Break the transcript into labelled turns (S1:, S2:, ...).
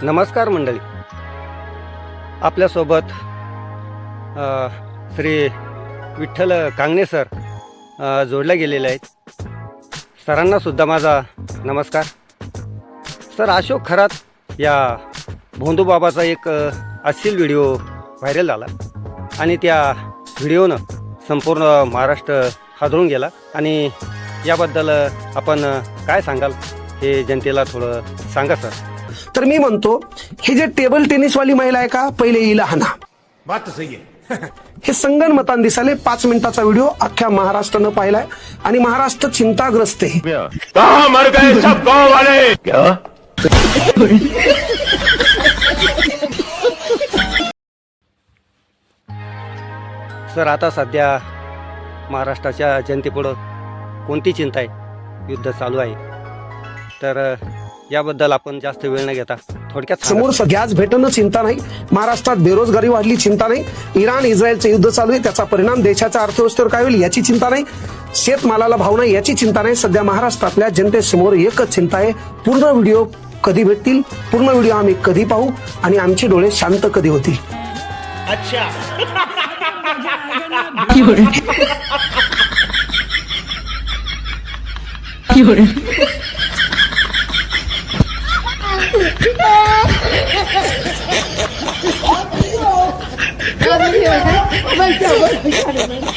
S1: नमस्कार मंडळी, आपल्यासोबत श्री विठ्ठल कांगणे सर जोडले गेलेले आहेत. सरांनासुद्धा माझा नमस्कार. सर, अशोक खरात या भोंदूबाबाचा एक अश्लील व्हिडिओ व्हायरल झाला आणि त्या व्हिडिओनं संपूर्ण महाराष्ट्र हादरून गेला. आणि याबद्दल आपण काय सांगाल हे जनतेला थोडं सांगा सर.
S2: तर मी म्हणतो, हे जे टेबल टेनिसवाली महिला आहे का, पहिले हिला हाना.
S3: बात तो सही है.
S2: हे संगनमतान दिसाले 5 मिनिटाचा व्हिडिओ अख्ख्या महाराष्ट्रानं पाहिलाय आणि महाराष्ट्र चिंताग्रस्त आहे.
S3: कहां मर गए सब गांव वाले? क्या?
S1: सर, आता सध्या महाराष्ट्राच्या जनतेपुढं कोणती चिंता आहे? युद्ध चालू आहे. तर याबद्दल आपण जास्त वेळ न घेता थोडक्यात
S2: समोर गॅस भेटणं चिंता नाही, महाराष्ट्रात बेरोजगारी वाढली चिंता नाही, इराण इस्रायलचं युद्ध चालू आहे त्याचा परिणाम देशाच्या अर्थव्यवस्थेवर काय होईल याची चिंता नाही, शेतमालाला भाव नाही याची चिंता नाही. सध्या महाराष्ट्रातल्या जनतेसमोर एकच चिंता आहे, पूर्ण व्हिडिओ कधी भेटतील, पूर्ण व्हिडिओ आम्ही कधी पाहू आणि आमचे डोळे शांत कधी होतील.
S3: अच्छा.
S4: Vamos,